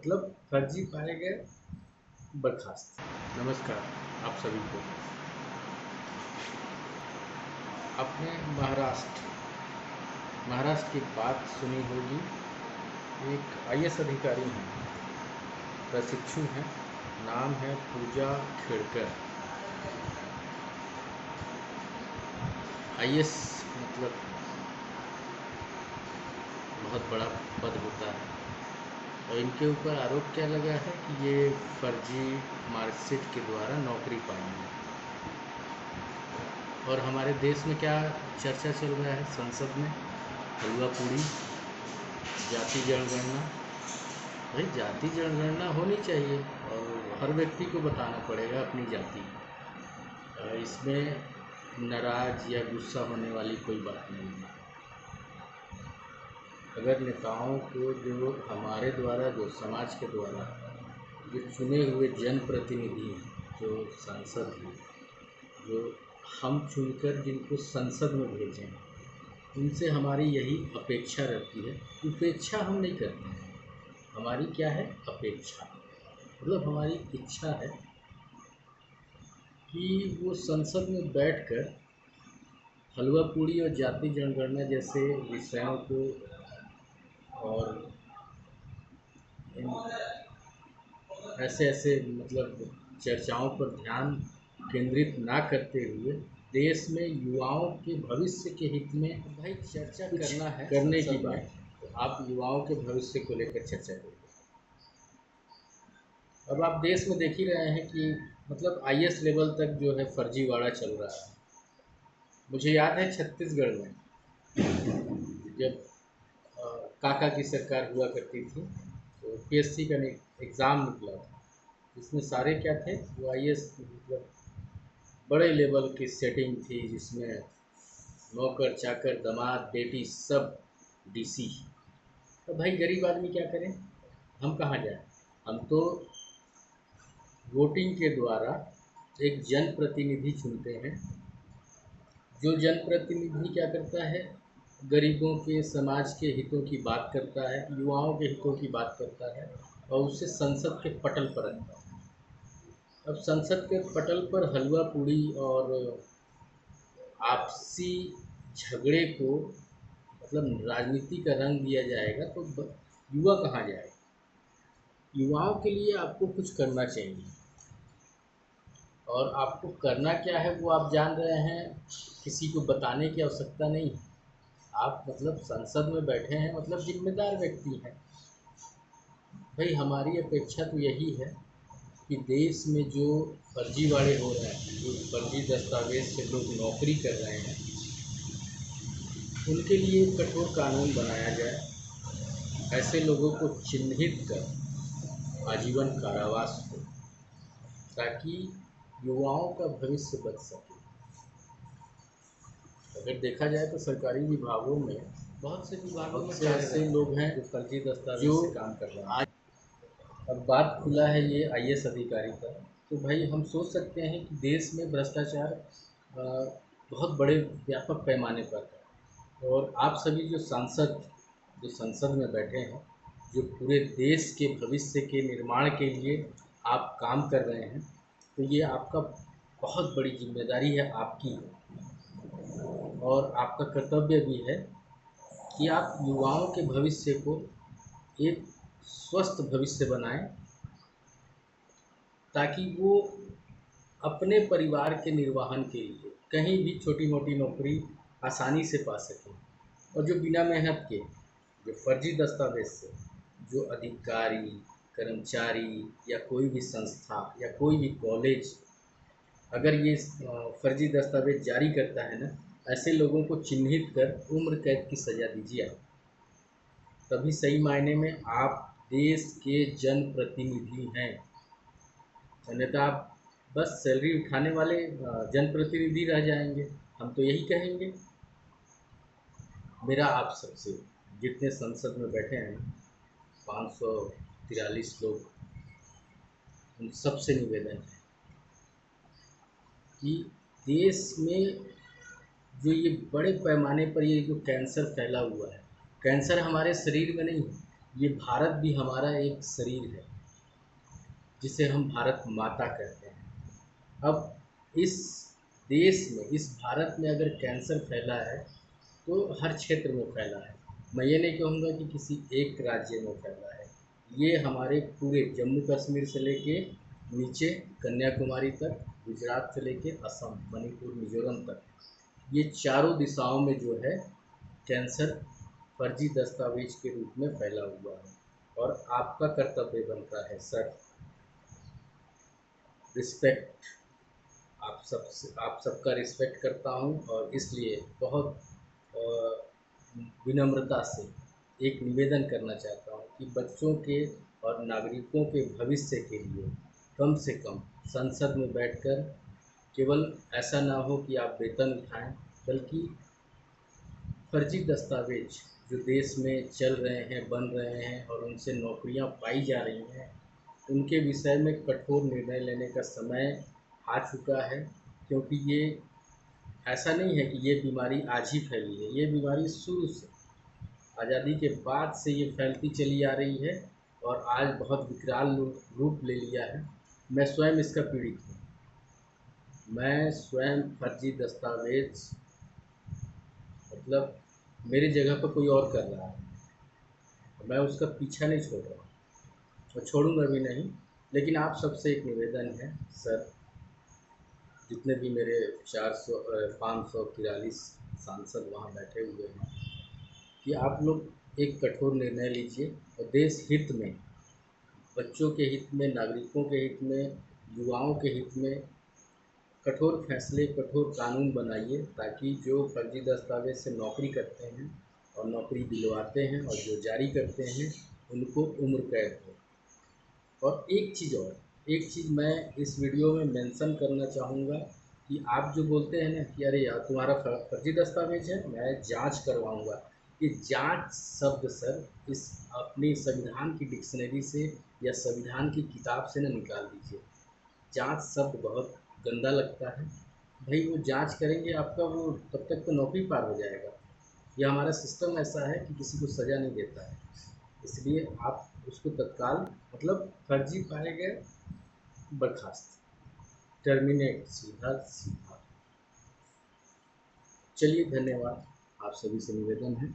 मतलब फर्जी पाए गए, बर्खास्त। नमस्कार आप सभी को। आपने महाराष्ट्र की बात सुनी होगी। एक आईएएस अधिकारी हैं, प्रशिक्षु हैं, नाम है पूजा खेड़कर। आईएएस मतलब बहुत बड़ा पद होता है और इनके ऊपर आरोप क्या लगा है कि ये फर्जी मार्कशीट के द्वारा नौकरी पाई है। और हमारे देश में क्या चर्चा चल रहा है संसद में? हलवा पूड़ी, जाति जनगणना। भाई जाति जनगणना होनी चाहिए और हर व्यक्ति को बताना पड़ेगा अपनी जाति। इसमें नाराज या गुस्सा होने वाली कोई बात नहीं है। अगर नेताओं को जो हमारे द्वारा, जो समाज के द्वारा जो चुने हुए जनप्रतिनिधि हैं, जो सांसद हैं, जो हम चुनकर जिनको संसद में भेजें, उनसे हमारी यही अपेक्षा रहती है। उपेक्षा हम नहीं करते हैं, हमारी क्या है अपेक्षा, मतलब हमारी इच्छा है कि वो संसद में बैठकर हलवा पूड़ी और जाति जनगणना जैसे विषयों को और ऐसे मतलब चर्चाओं पर ध्यान केंद्रित ना करते हुए देश में युवाओं के भविष्य के हित में भाई चर्चा करने की बात है। तो आप युवाओं के भविष्य को लेकर चर्चा करिए। अब आप देश में देख ही रहे हैं कि मतलब आईएएस लेवल तक जो है फर्जीवाड़ा चल रहा है। मुझे याद है छत्तीसगढ़ में जब काका की सरकार हुआ करती थी तो पीएससी का एग्ज़ाम निकला था, जिसमें सारे क्या थे, वो आईएएस मतलब बड़े लेवल की सेटिंग थी, जिसमें नौकर चाकर दामाद बेटी सब डीसी। तो भाई गरीब आदमी क्या करें, हम कहाँ जाएं? हम तो वोटिंग के द्वारा एक जनप्रतिनिधि चुनते हैं। जो जनप्रतिनिधि क्या करता है, गरीबों के, समाज के हितों की बात करता है, युवाओं के हितों की बात करता है और उसे संसद के पटल पर रखता है। अब संसद के पटल पर हलवा पूड़ी और आपसी झगड़े को मतलब राजनीति का रंग दिया जाएगा तो युवा कहाँ जाएगा? युवाओं के लिए आपको कुछ करना चाहिए और आपको करना क्या है वो आप जान रहे हैं, किसी को बताने की आवश्यकता नहीं है। आप मतलब संसद में बैठे हैं, मतलब जिम्मेदार व्यक्ति हैं। भाई हमारी अपेक्षा तो यही है कि देश में जो फर्जीवाड़े हो रहे हैं, जो फर्जी दस्तावेज से लोग नौकरी कर रहे हैं, उनके लिए कठोर कानून बनाया जाए। ऐसे लोगों को चिन्हित कर आजीवन कारावास हो, ताकि युवाओं का भविष्य बच सके। अगर देखा जाए तो सरकारी विभागों में बहुत से ऐसे लोग हैं जो फर्जी दस्तावेज से काम कर रहे हैं। अब बात खुला है ये आईएएस अधिकारी का, तो भाई हम सोच सकते हैं कि देश में भ्रष्टाचार बहुत बड़े व्यापक पैमाने पर है। और आप सभी जो सांसद जो संसद में बैठे हैं, जो पूरे देश के भविष्य के निर्माण के लिए आप काम कर रहे हैं, तो ये आपका बहुत बड़ी जिम्मेदारी है आपकी, और आपका कर्तव्य भी है कि आप युवाओं के भविष्य को एक स्वस्थ भविष्य बनाएं, ताकि वो अपने परिवार के निर्वहन के लिए कहीं भी छोटी मोटी नौकरी आसानी से पा सकें। और जो बिना मेहनत के, जो फर्जी दस्तावेज से जो अधिकारी, कर्मचारी या कोई भी संस्था या कोई भी कॉलेज अगर ये फर्जी दस्तावेज जारी करता है ना, ऐसे लोगों को चिन्हित कर उम्र कैद की सज़ा दीजिए आप। तभी सही मायने में आप देश के जनप्रतिनिधि हैं। अन्यथा आप बस सैलरी उठाने वाले जनप्रतिनिधि रह जाएंगे। हम तो यही कहेंगे। मेरा आप सबसे, जितने संसद में बैठे हैं 543 लोग, उन सबसे निवेदन है कि देश में जो ये बड़े पैमाने पर ये जो कैंसर फैला हुआ है, कैंसर हमारे शरीर में नहीं है, ये भारत भी हमारा एक शरीर है जिसे हम भारत माता कहते हैं। अब इस देश में, इस भारत में अगर कैंसर फैला है तो हर क्षेत्र में फैला है। मैं ये नहीं कहूँगा कि किसी एक राज्य में फैला है, ये हमारे पूरे जम्मू कश्मीर से लेके नीचे कन्याकुमारी तक, गुजरात से लेके असम, मणिपुर, मिजोरम तक, ये चारों दिशाओं में जो है कैंसर फर्जी दस्तावेज के रूप में फैला हुआ है। और आपका कर्तव्य बनता है सर, रिस्पेक्ट, आप सबका रिस्पेक्ट करता हूँ और इसलिए बहुत विनम्रता से एक निवेदन करना चाहता हूँ कि बच्चों के और नागरिकों के भविष्य के लिए कम से कम संसद में बैठकर केवल ऐसा ना हो कि आप वेतन उठाएं, बल्कि फर्जी दस्तावेज जो देश में चल रहे हैं, बन रहे हैं और उनसे नौकरियां पाई जा रही हैं, उनके विषय में कठोर निर्णय लेने का समय आ चुका है। क्योंकि ये ऐसा नहीं है कि ये बीमारी आज ही फैली है, ये बीमारी शुरू से, आज़ादी के बाद से ये फैलती चली आ रही है और आज बहुत विकराल रूप ले लिया है। मैं स्वयं इसका पीड़ित हूँ। मैं स्वयं फर्जी दस्तावेज, मतलब मेरी जगह पर कोई और कर रहा है, मैं उसका पीछा नहीं छोड़ रहा हूँ और छोड़ूंगा भी नहीं। लेकिन आप सबसे एक निवेदन है सर, जितने भी मेरे 543 सांसद वहाँ बैठे हुए हैं, कि आप लोग एक कठोर निर्णय लीजिए और देश हित में, बच्चों के हित में, नागरिकों के हित में, युवाओं के हित में कठोर फैसले, कठोर कानून बनाइए, ताकि जो फर्जी दस्तावेज से नौकरी करते हैं और नौकरी दिलवाते हैं और जो जारी करते हैं, उनको उम्र कैद हो। और एक चीज़ मैं इस वीडियो में मेंशन करना चाहूँगा कि आप जो बोलते हैं ना कि अरे यार तुम्हारा फर्जी दस्तावेज है, मैं जांच करवाऊँगा, ये जांच शब्द सर इस अपनी संविधान की डिक्शनरी से या संविधान की किताब से ना निकाल दीजिए। जांच शब्द बहुत गंदा लगता है भाई। वो जांच करेंगे आपका, वो तब तक तो नौकरी पार हो जाएगा। ये हमारा सिस्टम ऐसा है कि किसी को सज़ा नहीं देता है, इसलिए आप उसको तत्काल, मतलब फर्जी पाए गए, बर्खास्त, टर्मिनेट, सीधा सीधा। चलिए धन्यवाद, आप सभी से निवेदन है